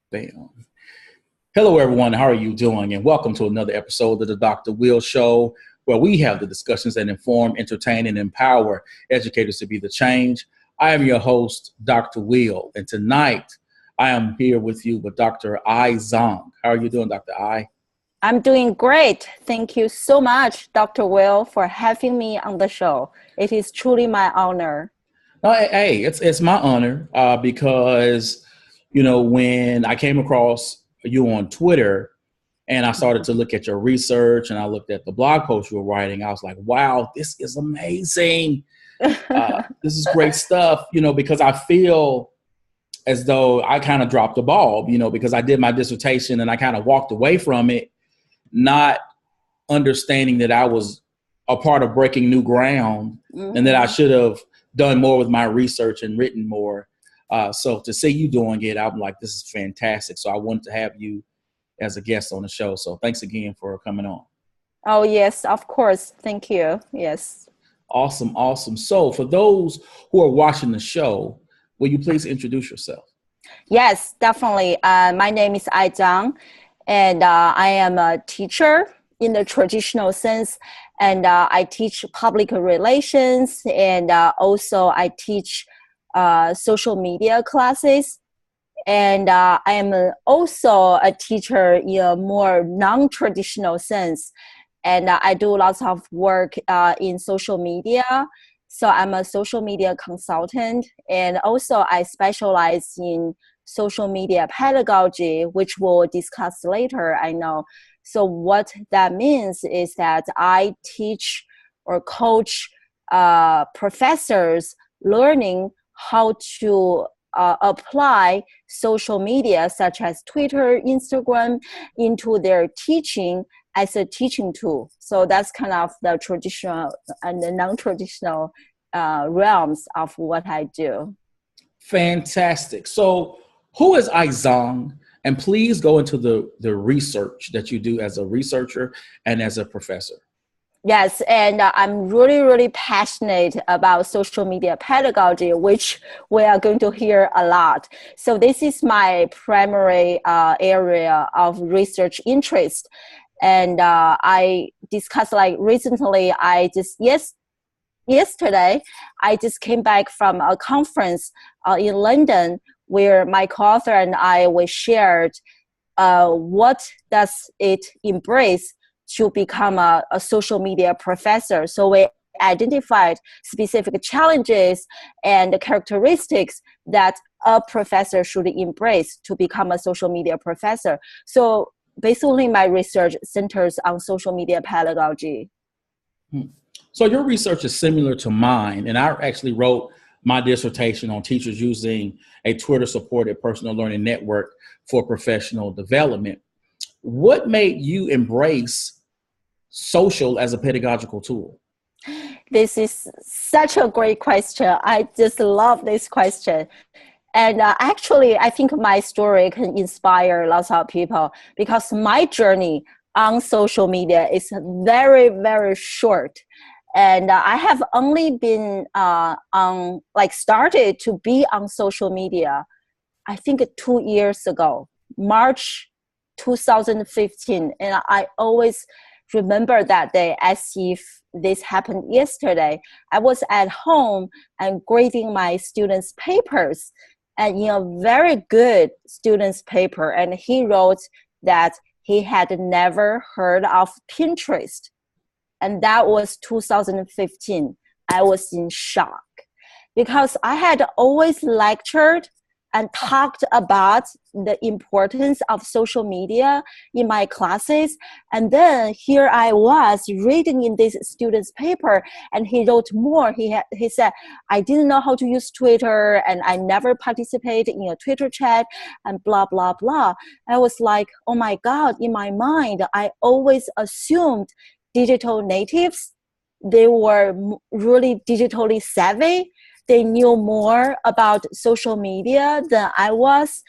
Bam. Hello, everyone. How are you doing? And welcome to another episode of the Dr. Will Show, where we have the discussions that inform, entertain, and empower educators to be the change. I am your host, Dr. Will, and tonight I am here with you with Dr. Zhang. How are you doing, Dr. I? I'm doing great. Thank you so much, Dr. Will, for having me on the show. It is truly my honor. Hey, it's my honor because, when I came across you on Twitter and I started to look at your research and I looked at the blog post you were writing, I was like, wow, this is amazing. This is great stuff, because I feel as though I kind of dropped the ball, because I did my dissertation and I kind of walked away from it, not understanding that I was a part of breaking new ground and that I should have done more with my research and written more. So to see you doing it, I'm like, this is fantastic. So I wanted to have you as a guest on the show. So thanks again for coming on. Oh, yes, of course. Thank you. Yes. Awesome. So for those who are watching the show, will you please introduce yourself? Yes, definitely. My name is Zhang, and I am a teacher in the traditional sense, and I teach public relations, and also I teach social media classes. And I am also a teacher in a more non-traditional sense. And I do lots of work in social media. So I'm a social media consultant. And also I specialize in social media pedagogy, which we'll discuss later, I know. So what that means is that I teach or coach professors learning how to apply social media such as Twitter, Instagram into their teaching as a teaching tool. So that's kind of the traditional and the non-traditional realms of what I do. Fantastic. So who is Zhang? And please go into the research that you do as a researcher and as a professor. Yes, and I'm really passionate about social media pedagogy, which we are going to hear a lot. So this is my primary area of research interest. And I discussed recently, yesterday, I just came back from a conference in London where my co-author and we shared what does it embrace to become a social media professor. So we identified specific challenges and characteristics that a professor should embrace to become a social media professor. So basically my research centers on social media pedagogy. So your research is similar to mine, and I actually wrote my dissertation on teachers using a Twitter-supported personal learning network for professional development. What made you embrace social as a pedagogical tool? This is such a great question. I just love this question. And actually, I think my story can inspire lots of people because my journey on social media is very short. And I have only been started to be on social media, I think 2 years ago, March 2015. And I always remember that day as if this happened yesterday. I was at home and grading my students' papers, and in a very good student's paper, and he wrote that he had never heard of Pinterest. And that was 2015. I was in shock because I had always lectured and talked about the importance of social media in my classes. And then here I was reading in this student's paper, and he wrote more. He said, I didn't know how to use Twitter, and I never participated in a Twitter chat, and blah, blah, blah. I was like, oh my God, in my mind, I always assumed digital natives, they were really digitally savvy. They knew more about social media than I was.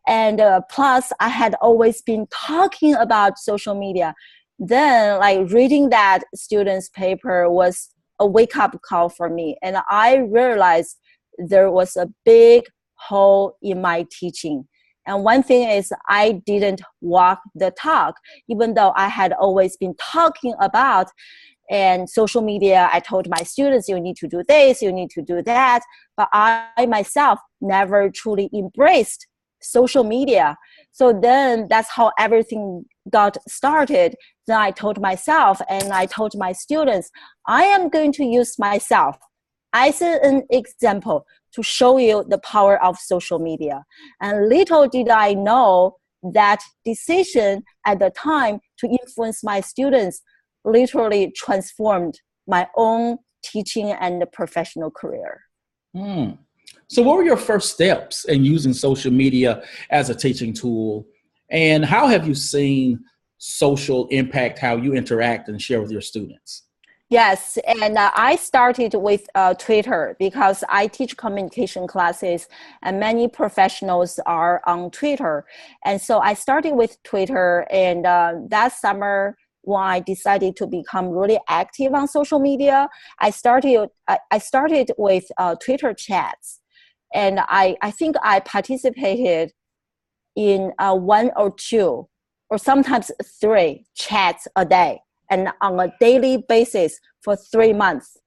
And plus, I had always been talking about social media. Then, reading that student's paper was a wake-up call for me. And I realized there was a big hole in my teaching. And one thing is I didn't walk the talk, even though I had always been talking about and social media. I told my students, you need to do this, you need to do that. But I myself never truly embraced social media. So then that's how everything got started. Then I told myself and I told my students, I am going to use myself as an example to show you the power of social media. And little did I know that decision at the time to influence my students literally transformed my own teaching and professional career. So what were your first steps in using social media as a teaching tool? And how have you seen social impact how you interact and share with your students? Yes, and I started with Twitter because I teach communication classes and many professionals are on Twitter. And so I started with Twitter, and that summer when I decided to become really active on social media, I started with Twitter chats. And I think I participated in one or two or sometimes 3 chats a day and on a daily basis for 3 months.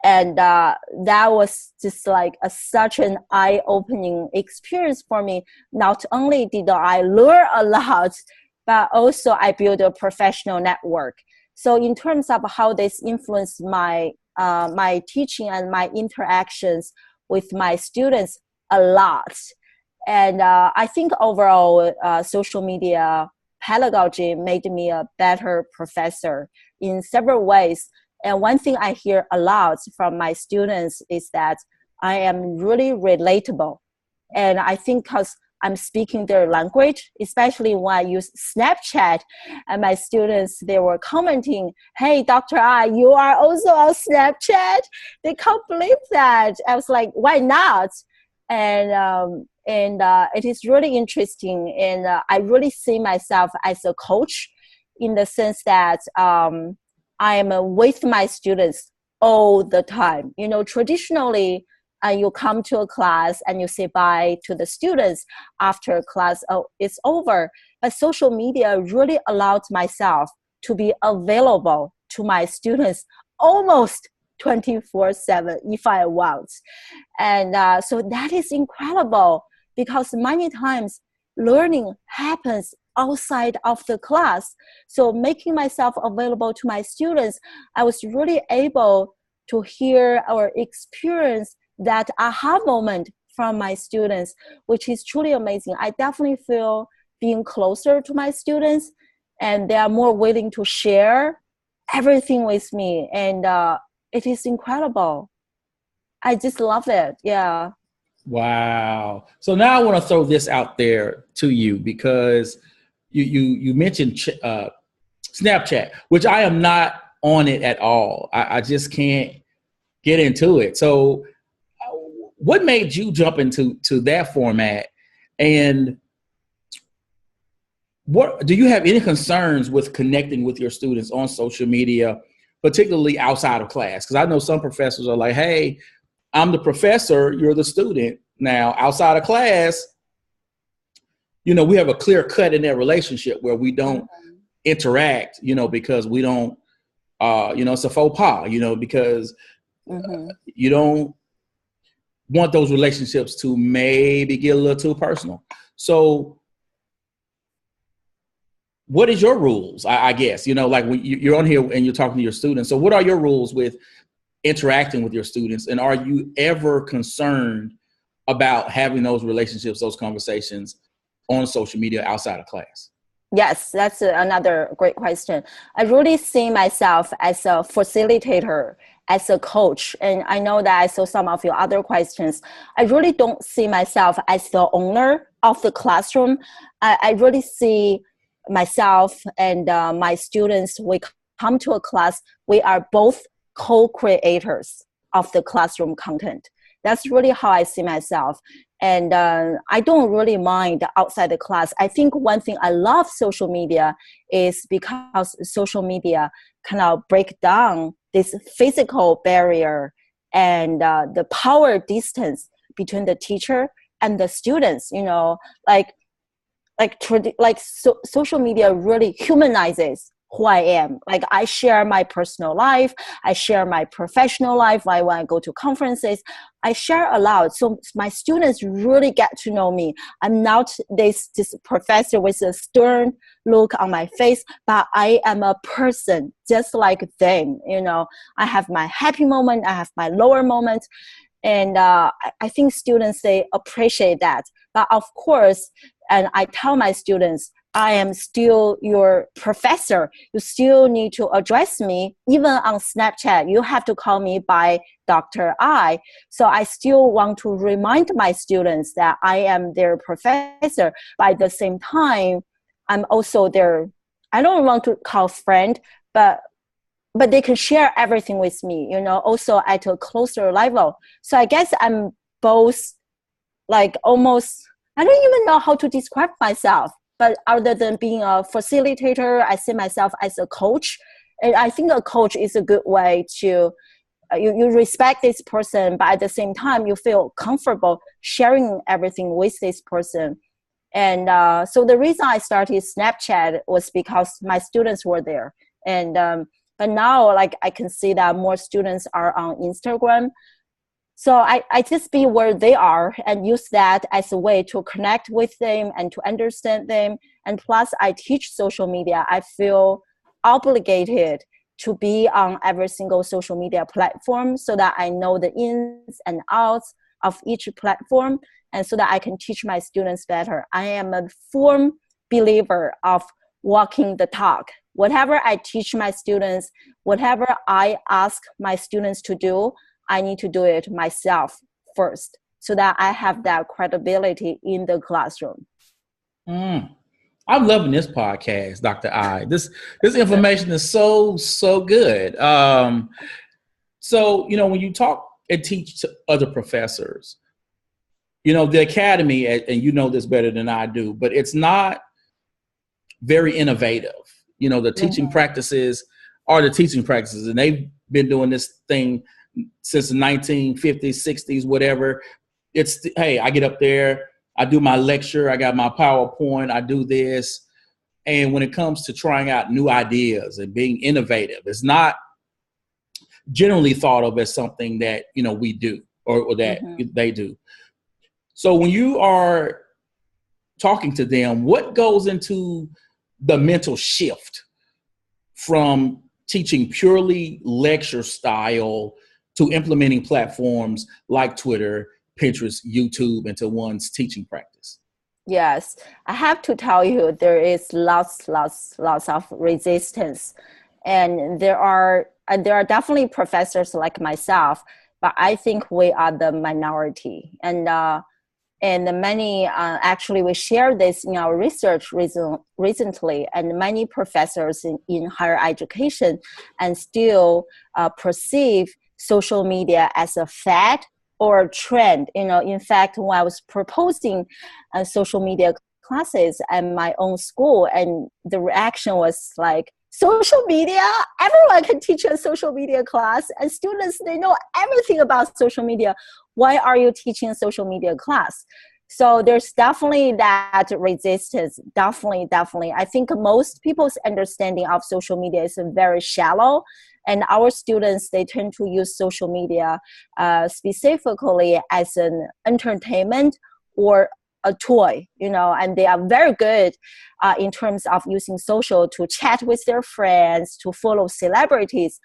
And that was just like such an eye-opening experience for me. Not only did I learn a lot, but also I built a professional network. So in terms of how this influenced my my teaching and my interactions with my students, a lot. And I think overall, social media pedagogy made me a better professor in several ways. And one thing I hear a lot from my students is that I am really relatable. And I think because I'm speaking their language, especially when I use Snapchat, and my students, they were commenting, hey, Dr. I, you are also on Snapchat? They can't believe that. I was like, why not? And it is really interesting. And I really see myself as a coach in the sense that I am with my students all the time. You know, traditionally, you come to a class and you say bye to the students after class is over. But social media really allowed myself to be available to my students almost 24/7 if I want. And so that is incredible because many times learning happens outside of the class. So making myself available to my students, I was really able to hear or experience that aha moment from my students, which is truly amazing. I definitely feel being closer to my students and they are more willing to share everything with me. And it is incredible. I just love it. Yeah. Wow. So now I want to throw this out there to you because you mentioned Snapchat, which I am not on it at all. I just can't get into it. So what made you jump into that format? And what do you have any concerns with connecting with your students on social media, particularly outside of class? Because I know some professors are like, hey, I'm the professor, you're the student. Now, outside of class, you know, we have a clear cut in that relationship where we don't interact, you know, because we don't, you know, it's a faux pas, you know, because you don't want those relationships to maybe get a little too personal. So what is your rules? I guess, you know, like when you're on here and you're talking to your students. So what are your rules with interacting with your students? And are you ever concerned about having those relationships, those conversations on social media outside of class? Yes, that's another great question. I really see myself as a facilitator, as a coach. And I know that I saw some of your other questions. I really don't see myself as the owner of the classroom. I really see myself and my students, we come to a class, we are both co-creators of the classroom content. That's really how I see myself. And I don't really mind outside the class. I think one thing I love social media is because social media kind of break down this physical barrier and the power distance between the teacher and the students. You know, like social media really humanizes who I am. Like I share my personal life, I share my professional life. When I go to conferences, I share a lot. So my students really get to know me. I'm not this professor with a stern look on my face, but I am a person just like them. You know, I have my happy moment, I have my lower moments. And I think students, they appreciate that. But of course, and I tell my students, I am still your professor. You still need to address me. Even on Snapchat, you have to call me by Dr. I. So I still want to remind my students that I am their professor. But at the same time, I'm also their, I don't want to call friend, but they can share everything with me, you know, also at a closer level. So I guess I'm both, like almost, I don't even know how to describe myself. But other than being a facilitator, I see myself as a coach. And I think a coach is a good way to, you respect this person, but at the same time, you feel comfortable sharing everything with this person. And so the reason I started Snapchat was because my students were there. And but now, like, I can see that more students are on Instagram. So I just be where they are and use that as a way to connect with them and to understand them. And plus, I teach social media. I feel obligated to be on every single social media platform so that I know the ins and outs of each platform and so that I can teach my students better. I am a firm believer of walking the talk. Whatever I teach my students, whatever I ask my students to do, I need to do it myself first so that I have that credibility in the classroom. I'm loving this podcast, Dr. I. This information is so good. So, you know, when you talk and teach to other professors, you know, the academy, and you know this better than I do, but it's not very innovative. You know, the teaching practices are the teaching practices, and they've been doing this thing since the 1950s, 60s, whatever. It's, hey, I get up there, I do my lecture, I got my PowerPoint, I do this. And when it comes to trying out new ideas and being innovative, it's not generally thought of as something that, you know, we do or that they do. So when you are talking to them, what goes into the mental shift from teaching purely lecture style to implementing platforms like Twitter, Pinterest, YouTube into one's teaching practice? Yes, I have to tell you, there is lots of resistance, and there are definitely professors like myself, but I think we are the minority. And many, actually, we share this in our research recently, and many professors in higher education and still perceive social media as a fad or a trend. You know, in fact, when I was proposing social media classes at my own school, and the reaction was like, social media? Everyone can teach a social media class, and students, they know everything about social media. Why are you teaching a social media class? So there's definitely that resistance. Definitely. I think most people's understanding of social media is very shallow. And our students, they tend to use social media specifically as an entertainment or a toy, you know, and they are very good in terms of using social to chat with their friends, to follow celebrities.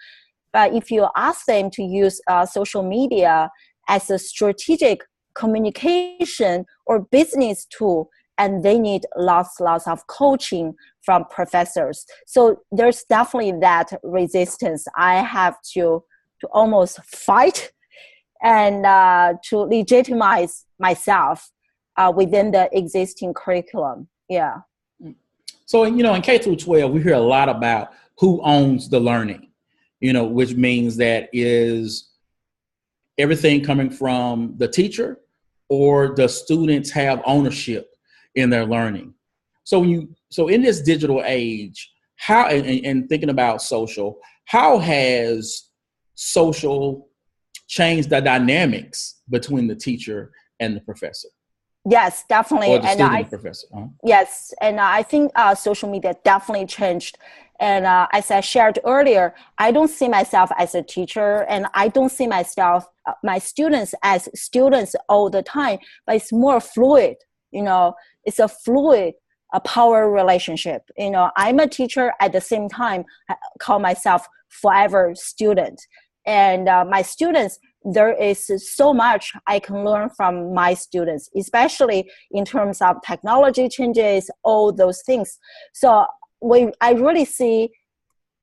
But if you ask them to use social media as a strategic communication or business tool, and they need lots of coaching from professors. So there's definitely that resistance. I have to almost fight and to legitimize myself within the existing curriculum. Yeah. So, you know, in K through 12, we hear a lot about who owns the learning, you know, which means that is everything coming from the teacher or the students have ownership in their learning. So in this digital age, how, and thinking about social, how has social changed the dynamics between the teacher and the professor? Yes, definitely. or the student and professor? Uh-huh. Yes, and I think social media definitely changed. And as I shared earlier, I don't see myself as a teacher, and I don't see myself, my students as students all the time. But it's more fluid. It's a fluid, a power relationship. I'm a teacher at the same time. I call myself forever student, and my students. There is so much I can learn from my students, especially in terms of technology changes, all those things. So I really see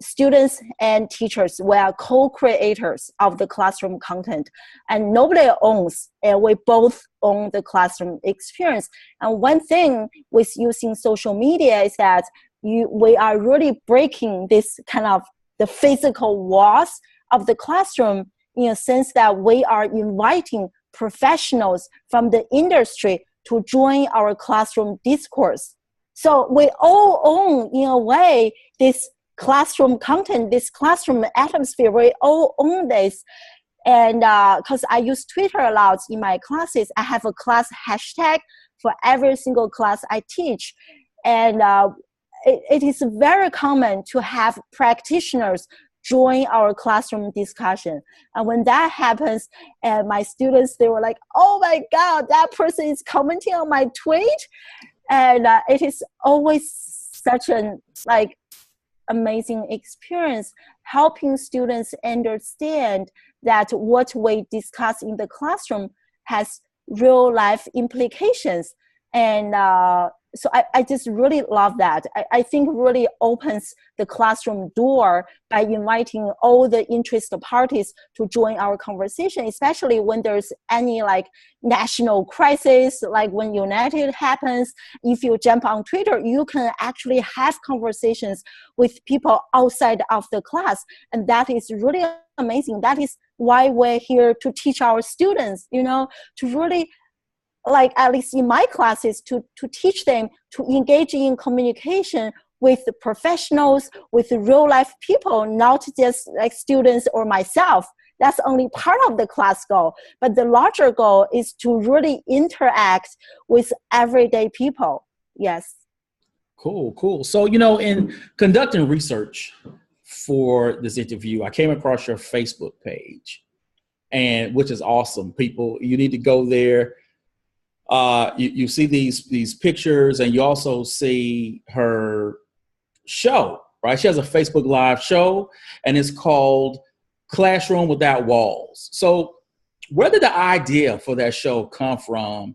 students and teachers, we are co-creators of the classroom content, and nobody owns, and we both own the classroom experience. And one thing with using social media is that we are really breaking this kind of the physical walls of the classroom, in a sense that we are inviting professionals from the industry to join our classroom discourse. So we all own, in a way, this classroom content, this classroom atmosphere. We all own this. And because I use Twitter a lot in my classes, I have a class hashtag for every single class I teach. And it is very common to have practitioners join our classroom discussion. And when that happens, and my students, they were like, oh my God, that person is commenting on my tweet. And it is always such an amazing experience, helping students understand that what we discuss in the classroom has real life implications. And so I just really love that. I think really opens the classroom door by inviting all the interested parties to join our conversation, especially when there's any national crisis, like when United happens. If you jump on Twitter, you can actually have conversations with people outside of the class. And that is really amazing. That is why we're here to teach our students, to really, at least in my classes, to teach them to engage in communication with the professionals, with real life people, not just like students or myself. That's only part of the class goal. But the larger goal is to really interact with everyday people. Yes. Cool. So, in conducting research for this interview, I came across your Facebook page, and which is awesome. People, you need to go there. You see these pictures, and you also see her show, right? She has a Facebook Live show, and it's called Classroom Without Walls. So where did the idea for that show come from?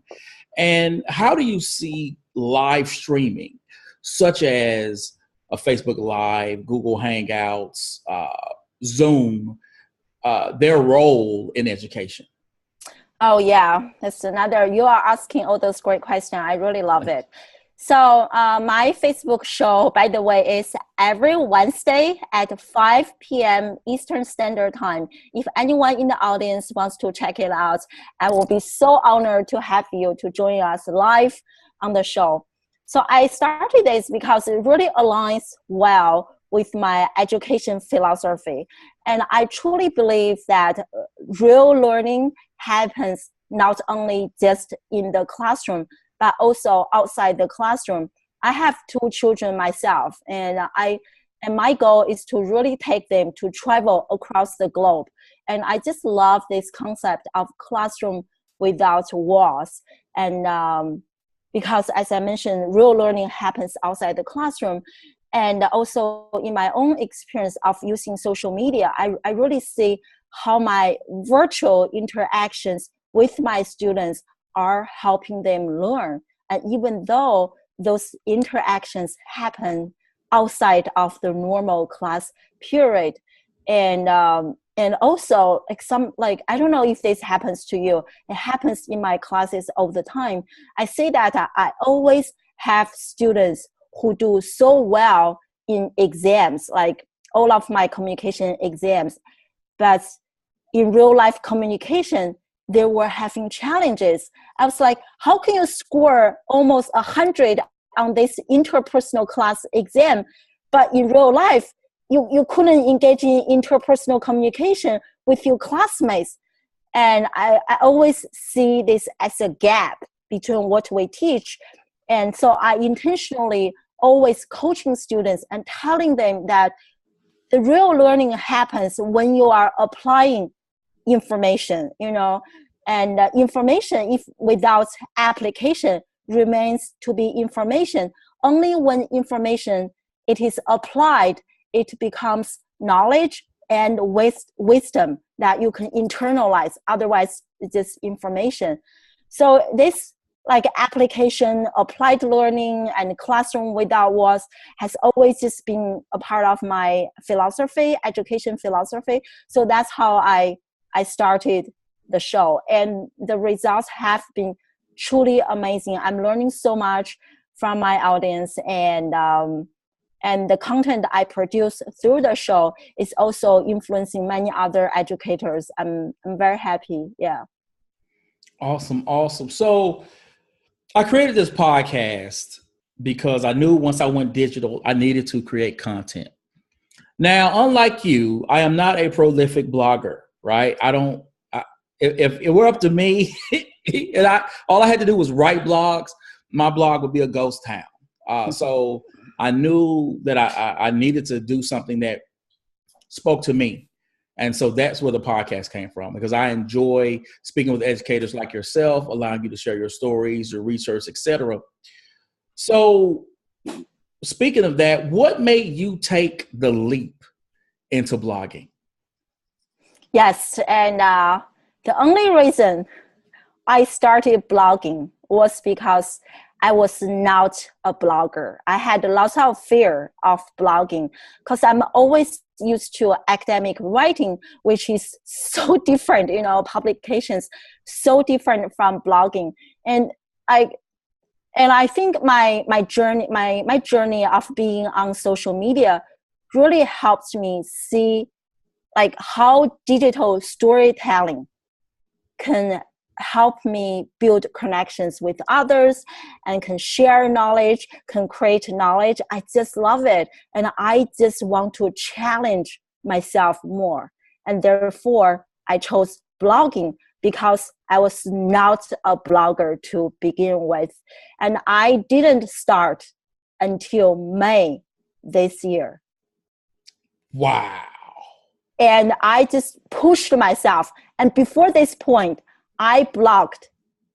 And how do you see live streaming, such as a Facebook Live, Google Hangouts, Zoom, their role in education? Oh, yeah. That's another, you are asking all those great questions. I really love it. So my Facebook show, by the way, is every Wednesday at 5 p.m. Eastern Standard Time. If anyone in the audience wants to check it out, I will be so honored to have you to join us live on the show. So I started this because it really aligns well with my education philosophy. And I truly believe that real learning happens not only just in the classroom, but also outside the classroom. I have 2 children myself, and my goal is to really take them to travel across the globe. And I just love this concept of classroom without walls. And because, as I mentioned, real learning happens outside the classroom. And also in my own experience of using social media, I really see how my virtual interactions with my students are helping them learn. And even though those interactions happen outside of the normal class period, and also I don't know if this happens to you, it happens in my classes all the time. I say that I always have students who do so well in exams, like all of my communication exams, but in real life communication, they were having challenges. I was like, how can you score almost 100 on this interpersonal class exam, but in real life, you couldn't engage in interpersonal communication with your classmates? And I always see this as a gap between what we teach. And so I intentionally always coaching students and telling them that the real learning happens when you are applying information, and information, if without application, remains to be information. Only when information it is applied, it becomes knowledge and wisdom that you can internalize. Otherwise, it's just information. So this like application, applied learning, and classroom without walls has always just been a part of my philosophy, education philosophy. So that's how I started the show, and the results have been truly amazing. I'm learning so much from my audience, and the content I produce through the show is also influencing many other educators. I'm very happy. Yeah. Awesome. So I created this podcast because I knew once I went digital, I needed to create content. Now, unlike you, I am not a prolific blogger, right? If it were up to me, and all I had to do was write blogs, my blog would be a ghost town. So I knew that I needed to do something that spoke to me. And so that's where the podcast came from, because I enjoy speaking with educators like yourself, allowing you to share your stories, your research, etc. So speaking of that, what made you take the leap into blogging? Yes, and the only reason I started blogging was because I was not a blogger. I had lots of fear of blogging because I'm always used to academic writing, which is so different, publications so different from blogging. And I think my journey of being on social media really helped me see like how digital storytelling can help me build connections with others and can share knowledge, can create knowledge. I just love it. And I just want to challenge myself more. And therefore, I chose blogging because I was not a blogger to begin with. And I didn't start until May this year. Wow. And I just pushed myself. And before this point, I blogged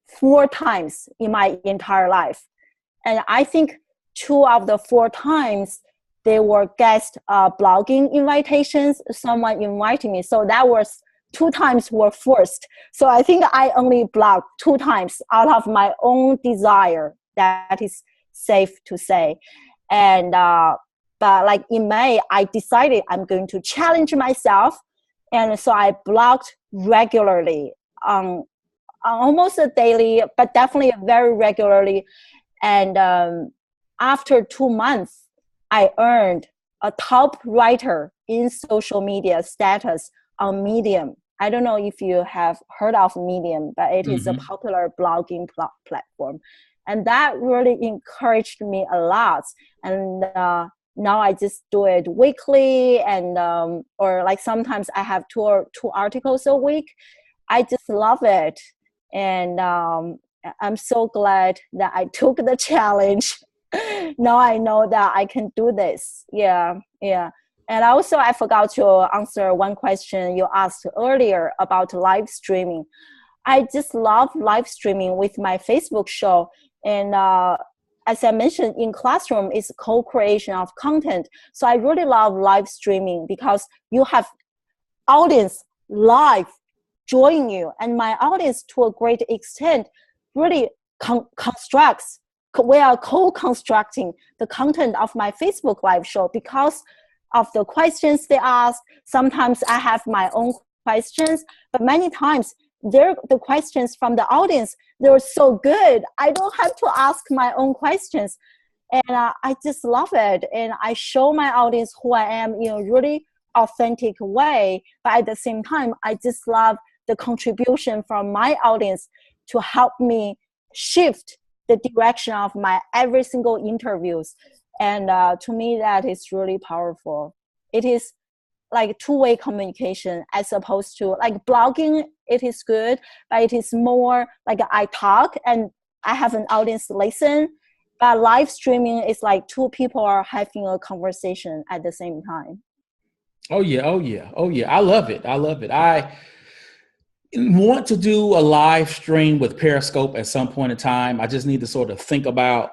4 times in my entire life. And I think 2 of the 4 times, they were guest blogging invitations. Someone invited me. So that was 2 times were forced. So I think I only blogged 2 times out of my own desire. That is safe to say. And but like in May, I decided I'm going to challenge myself. And so I blogged regularly, almost a daily, but definitely very regularly. And after 2 months, I earned a top writer in social media status on Medium. I don't know if you have heard of Medium, but it is a popular blogging platform. And that really encouraged me a lot. And now I just do it weekly, and or like sometimes I have 2 articles a week. I just love it. And I'm so glad that I took the challenge. Now I know that I can do this. Yeah. And also, I forgot to answer one question you asked earlier about live streaming. I just love live streaming with my Facebook show. And as I mentioned, in classroom, it's co-creation of content. So I really love live streaming because you have audience live join you. And my audience, to a great extent, really constructs. We are co-constructing the content of my Facebook live show because of the questions they ask. Sometimes I have my own questions, but many times the questions from the audience, they're so good. I don't have to ask my own questions. And I just love it. And I show my audience who I am in a really authentic way. But at the same time, I just love the contribution from my audience to help me shift the direction of my every single interviews. And to me, that is really powerful. It is like 2-way communication as opposed to like blogging. It is good, but it is more like I talk and I have an audience listen, but live streaming is like two people are having a conversation at the same time. Oh yeah, oh yeah, oh yeah. I love it. I love it. I want to do a live stream with Periscope at some point in time. I just need to sort of think about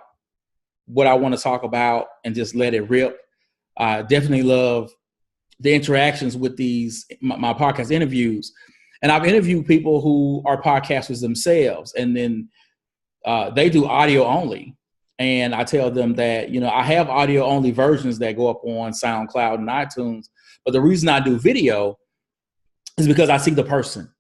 what I want to talk about and just let it rip. I definitely love the interactions with these my podcast interviews, and I've interviewed people who are podcasters themselves, and then they do audio only. And I tell them that, I have audio only versions that go up on SoundCloud and iTunes. But the reason I do video is because I see the person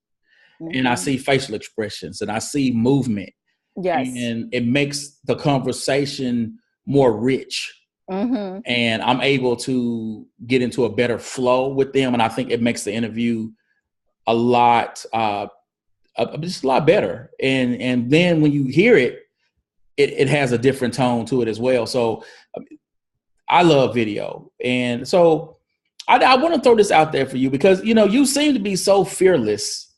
and I see facial expressions and I see movement. Yes. And it makes the conversation more rich. And I'm able to get into a better flow with them. And I think it makes the interview a lot, just a lot better. And then when you hear it, it has a different tone to it as well. So I love video. And so I want to throw this out there for you because, you seem to be so fearless,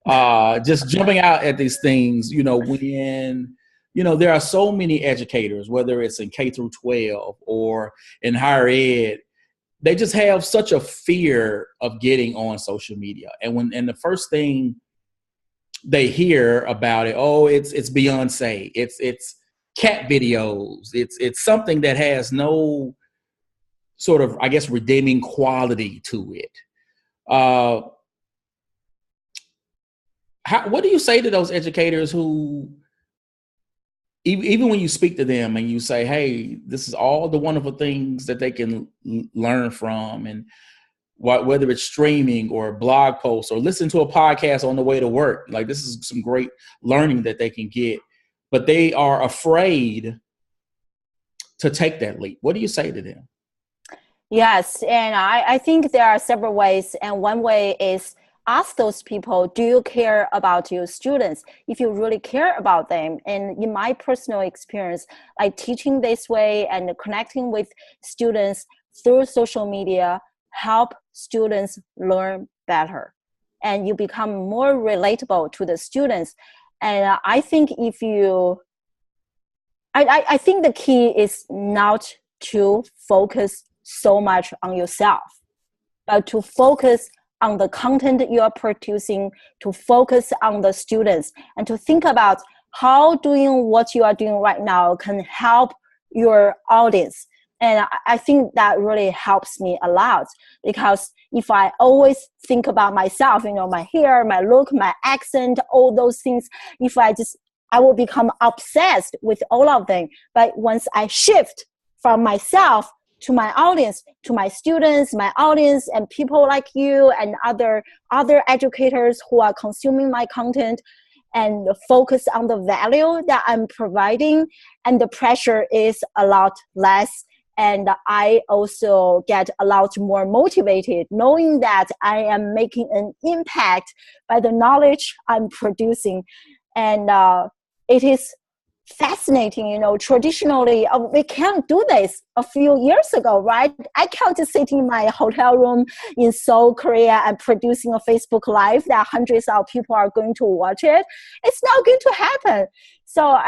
just jumping out at these things, when, there are so many educators, whether it's in K through 12 or in higher ed, they just have such a fear of getting on social media. And the first thing they hear about it, it's Beyonce, it's cat videos, it's something that has no sort of, I guess, redeeming quality to it. What do you say to those educators who, even when you speak to them and you say, hey, this is all the wonderful things that they can learn from, and whether it's streaming or blog posts or listen to a podcast on the way to work, like this is some great learning that they can get, but they are afraid to take that leap. What do you say to them? Yes, and I think there are several ways. And one way is ask those people, do you care about your students? If you really care about them, and in my personal experience, like teaching this way and connecting with students through social media help students learn better. And you become more relatable to the students. And I think I think the key is not to focus so much on yourself, but to focus on the content you are producing, to focus on the students, and to think about how doing what you are doing right now can help your audience. And I think that really helps me a lot, because if I always think about myself, my hair, my look, my accent, all those things, I will become obsessed with all of them. But once I shift from myself to my audience, to my students, my audience, and people like you and other educators who are consuming my content, and focus on the value that I'm providing, and the pressure is a lot less. And I also get a lot more motivated knowing that I am making an impact by the knowledge I'm producing. And it is fascinating, traditionally we can't do this a few years ago, right? I can't just sit in my hotel room in Seoul, Korea and producing a Facebook Live that hundreds of people are going to watch it. It's not going to happen. So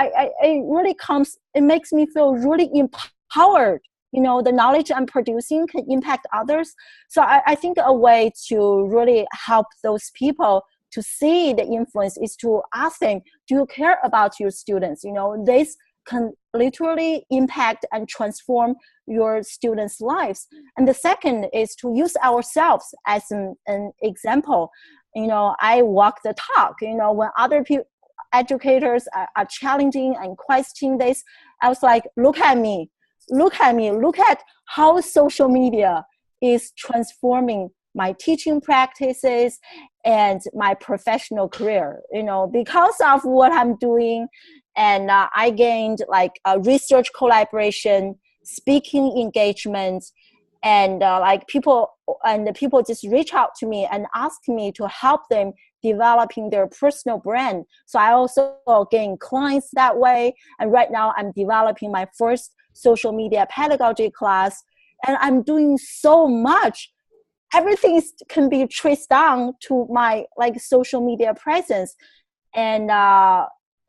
it makes me feel really empowered. The knowledge I'm producing can impact others. So I think a way to really help those people to see the influence is to ask them, do you care about your students? This can literally impact and transform your students' lives. And the second is to use ourselves as an example. I walk the talk. When other educators are challenging and questioning this, I was like, look at me, look at how social media is transforming my teaching practices and my professional career, because of what I'm doing. And I gained like a research collaboration, speaking engagement, and people just reach out to me and ask me to help them developing their personal brand. So I also gain clients that way. And right now I'm developing my first social media pedagogy class, and I'm doing so much. Everything can be traced down to my social media presence. And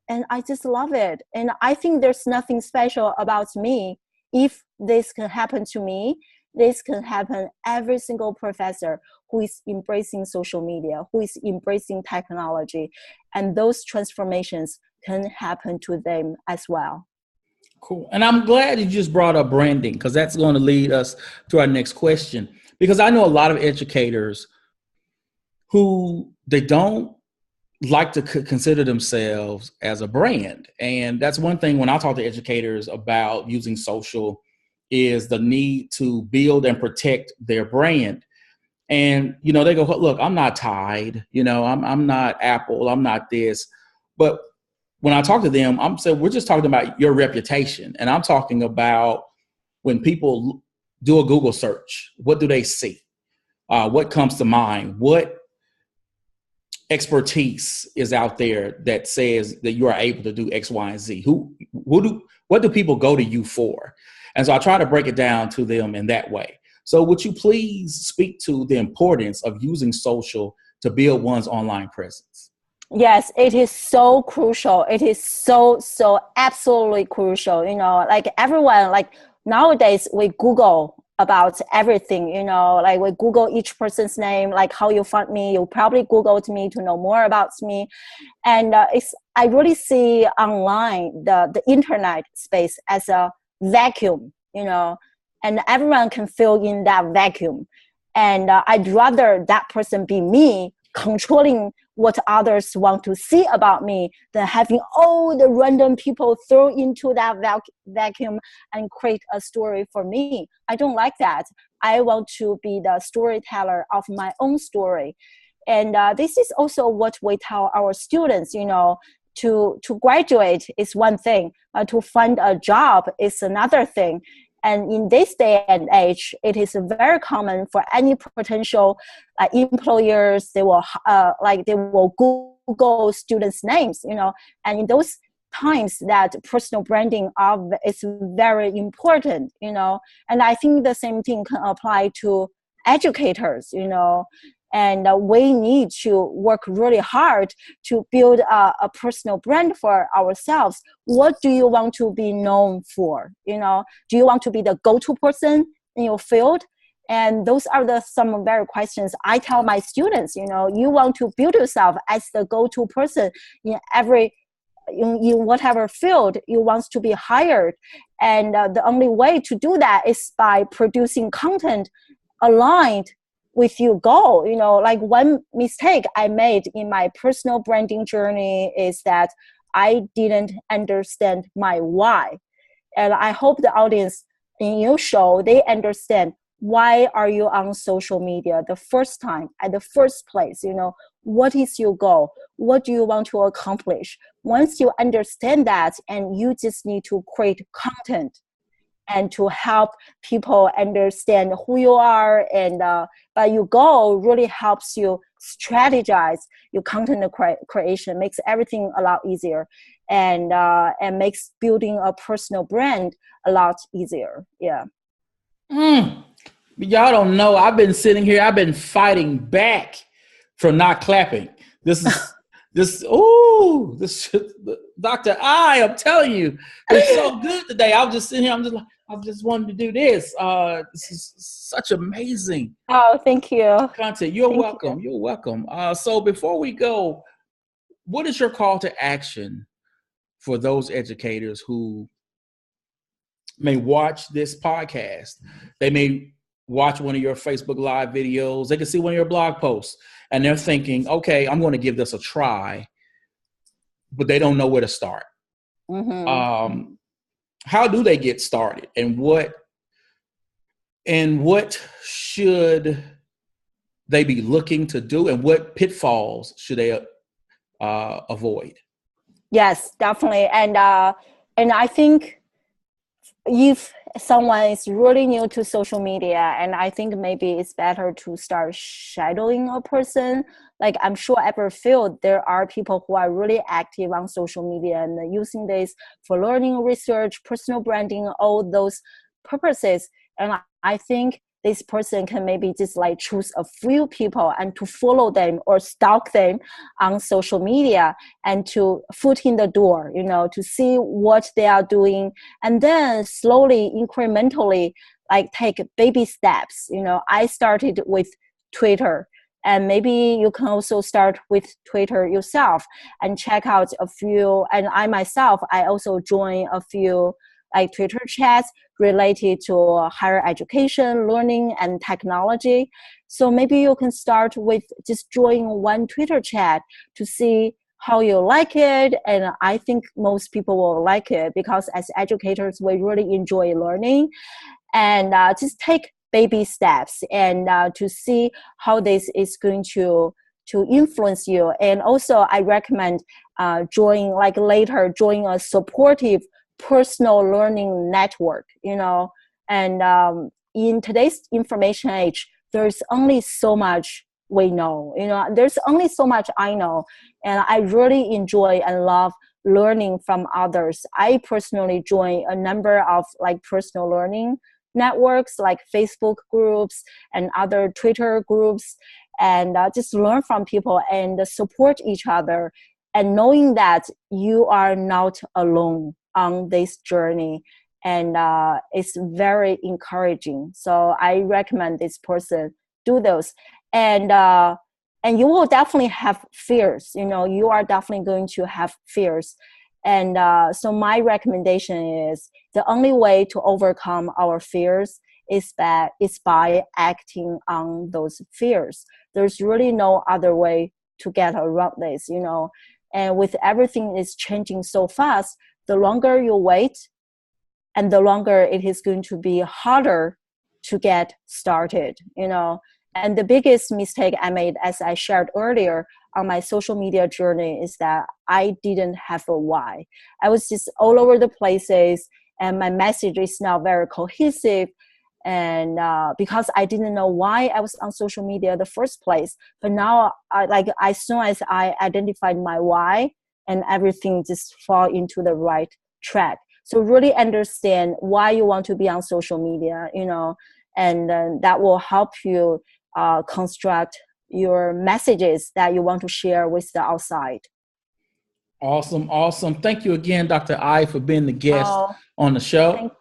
And I just love it. And I think there's nothing special about me. If this can happen to me, this can happen every single professor who is embracing social media, who is embracing technology, and those transformations can happen to them as well. Cool. And I'm glad you just brought up branding, because that's going to lead us to our next question. Because I know a lot of educators who they don't like to consider themselves as a brand. And that's one thing when I talk to educators about using social is the need to build and protect their brand. And, you know, they go, look, I'm not Tide, you know, I'm not Apple, I'm not this. But when I talk to them, I'm saying, we're just talking about your reputation. And I'm talking about when people do a Google search, what do they see? What comes to mind? What expertise is out there that says that you are able to do X, Y, and Z? What do people go to you for? And so I try to break it down to them in that way. So would you please speak to the importance of using social to build one's online presence? Yes, it is so crucial. It is so absolutely crucial. You know, like everyone, like nowadays we Google about everything, you know, like we Google each person's name, like how you found me. You probably Googled me to know more about me. And I really see online, the internet space as a vacuum, you know, and everyone can fill in that vacuum. And I'd rather that person be me, controlling what others want to see about me, than having all the random people throw into that vacuum and create a story for me. I don't like that. I want to be the storyteller of my own story. And this is also what we tell our students, you know, to graduate is one thing, to find a job is another thing. And in this day and age, it is very common for any potential employers. They will Google students' names, you know. And in those times, that personal branding is very important, you know. And I think the same thing can apply to educators, you know. And we need to work really hard to build a personal brand for ourselves. What do you want to be known for? You know, do you want to be the go-to person in your field? And those are some very questions I tell my students. You know, you want to build yourself as the go-to person in whatever field you want to be hired. And the only way to do that is by producing content aligned with your goal. You know, like one mistake I made in my personal branding journey is that I didn't understand my why. And I hope the audience in your show, they understand why are you on social media the first time, at the first place. You know, what is your goal? What do you want to accomplish? Once you understand that, and you just need to create content and to help people understand who you are. And but your goal really helps you strategize your content creation, makes everything a lot easier, and makes building a personal brand a lot easier. Yeah. Y'all don't know, I've been sitting here, I've been fighting back from not clapping. This Dr. I'm telling you, it's so good today. I was just sitting here, I just wanted to do this. This is such amazing. Oh, thank you. Content. You're welcome. You're welcome. So before we go, what is your call to action for those educators who may watch this podcast? They may watch one of your Facebook Live videos. They can see one of your blog posts, and they're thinking, okay, I'm going to give this a try, but they don't know where to start. Mm-hmm. How do they get started, and what should they be looking to do, and what pitfalls should they avoid? Yes, definitely. And I think if someone is really new to social media, and I think maybe it's better to start shadowing a person. Like, I'm sure every field there are people who are really active on social media and using this for learning, research, personal branding, all those purposes. And I think this person can maybe just like choose a few people and to follow them or stalk them on social media and to foot in the door, to see what they are doing, and then slowly, incrementally, like take baby steps. I started with Twitter, and maybe you can also start with Twitter yourself and check out a few. And I myself, I also join a few like Twitter chats related to higher education, learning, and technology. So maybe you can start with just join one Twitter chat to see how you like it. And I think most people will like it because as educators, we really enjoy learning. And just take baby steps and to see how this is going to influence you. And also I recommend join a supportive personal learning network, and in today's information age, there's only so much we know, there's only so much I know, and I really enjoy and love learning from others. I personally join a number of like personal learning networks like Facebook groups and other Twitter groups, and just learn from people and support each other, and knowing that you are not alone on this journey. And it's very encouraging. So I recommend this person do those. And you will definitely have fears. You are definitely going to have fears. And so my recommendation is the only way to overcome our fears is by acting on those fears. There's really no other way to get around this, And with everything is changing so fast, the longer you wait, and the longer it is going to be harder to get started, And the biggest mistake I made, as I shared earlier on my social media journey, is that I didn't have a why. I was just all over the places, and my message is now very cohesive. And because I didn't know why I was on social media in the first place, but now, as soon as I identified my why, and everything just fall into the right track. So really understand why you want to be on social media, and that will help you construct your messages that you want to share with the outside. Awesome. Thank you again, Dr. I, for being the guest on the show.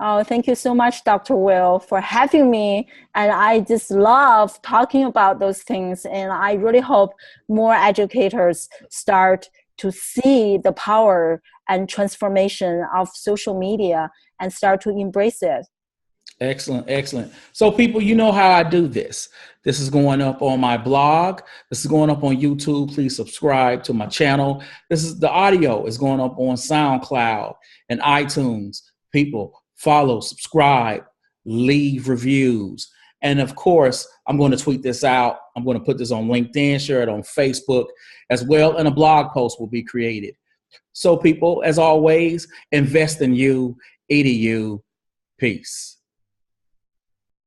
Thank you so much, Dr. Will, for having me. And I just love talking about those things. And I really hope more educators start to see the power and transformation of social media and start to embrace it. Excellent. So people, you know how I do this. This is going up on my blog. This is going up on YouTube. Please subscribe to my channel. The audio is going up on SoundCloud and iTunes. People, follow, subscribe, leave reviews. And of course, I'm going to tweet this out. I'm going to put this on LinkedIn, share it on Facebook as well. And a blog post will be created. So people, as always, invest in you, EDU. Peace.